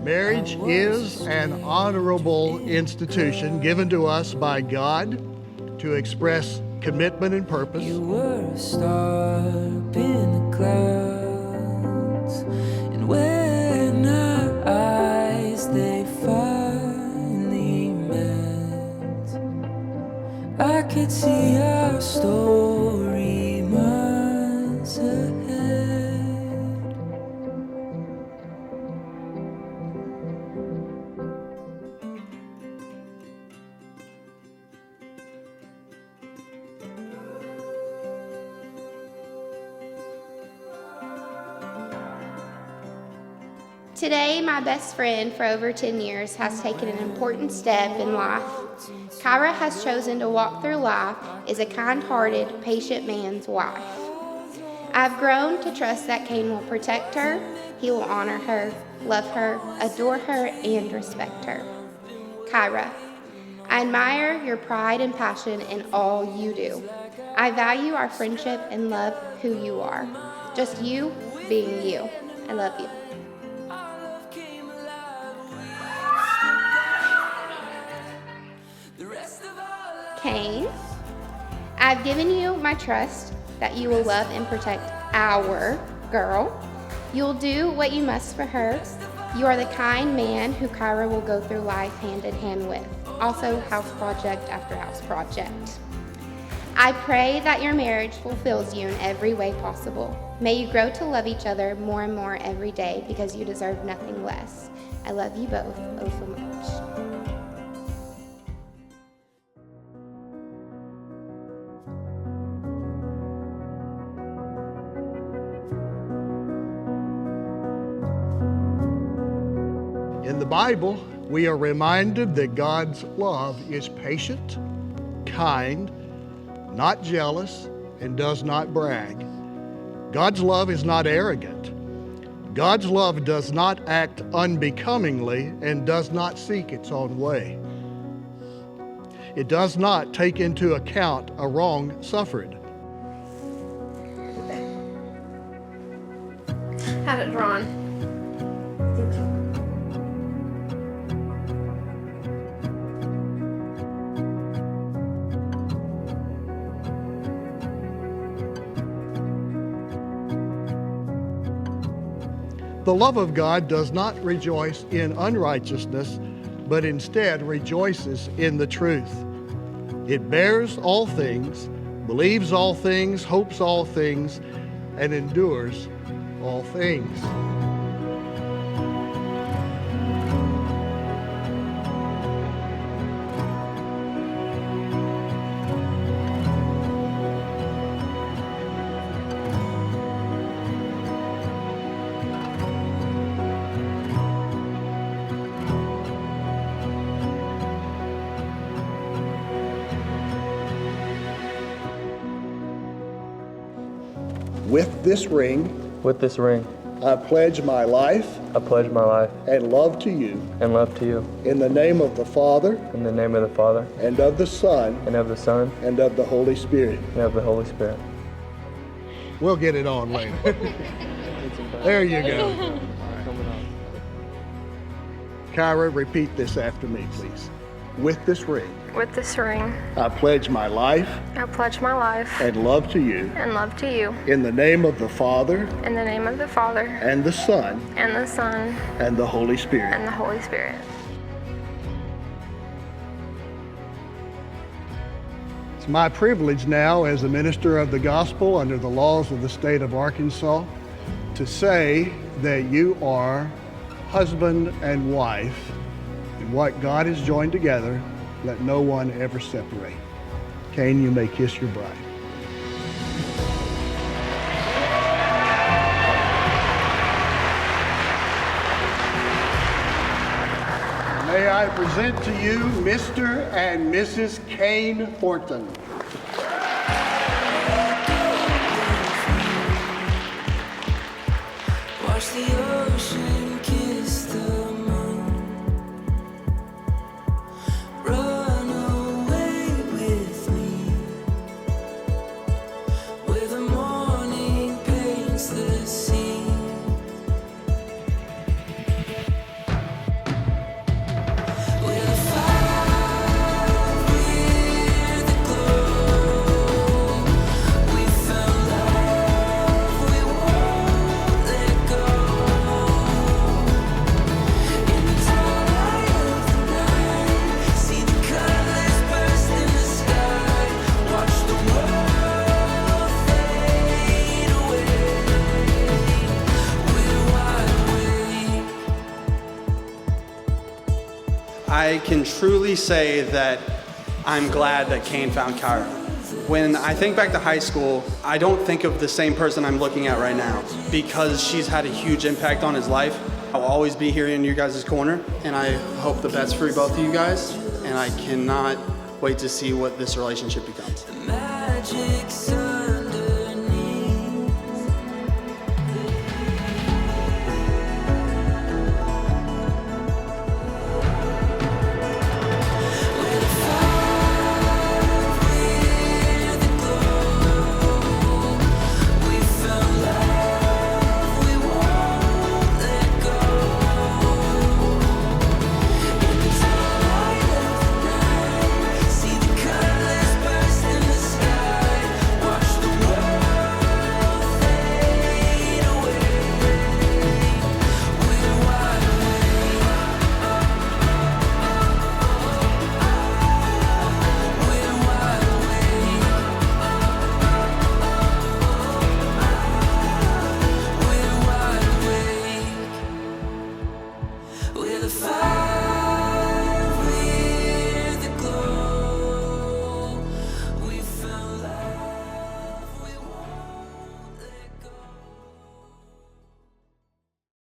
Marriage is an honorable institution given to us by God to express commitment and purpose. You were a star up in the clouds, and when our eyes they finally met, I could see our story months ahead. Today, my best friend for over 10 years has taken an important step in life. Kyra has chosen to walk through life as a kind-hearted, patient man's wife. I've grown to trust that Cain will protect her, he will honor her, love her, adore her, and respect her. Kyra, I admire your pride and passion in all you do. I value our friendship and love who you are. Just you being you. I love you. Cain, I've given you my trust that you will love and protect our girl. You'll do what you must for her. You are the kind man who Kyra will go through life hand in hand with. Also, house project after house project. I pray that your marriage fulfills you in every way possible. May you grow to love each other more and more every day because you deserve nothing less. I love you both oh so much. In the Bible, we are reminded that God's love is patient, kind, not jealous, and does not brag. God's love is not arrogant. God's love does not act unbecomingly and does not seek its own way. It does not take into account a wrong suffered. Have it drawn. The love of God does not rejoice in unrighteousness, but instead rejoices in the truth. It bears all things, believes all things, hopes all things, and endures all things. With this ring, I pledge my life and love to you. In the name of the Father, and of the Son, and of the Holy Spirit. We'll get it on later. There you go. Kyra, repeat this after me, please. With this ring, I pledge my life and love to you. In the name of the Father, and the Son, and the Holy Spirit. It's my privilege now as a minister of the gospel under the laws of the state of Arkansas to say that you are husband and wife, and what God has joined together, let no one ever separate. Cain, you may kiss your bride. May I present to you Mr. and Mrs. Cain Thornton. Watch the ocean kiss I can truly say that I'm glad that Kane found Kyra. When I think back to high school, I don't think of the same person I'm looking at right now because she's had a huge impact on his life. I'll always be here in you guys' corner, and I hope the best for both of you guys, and I cannot wait to see what this relationship becomes. Magic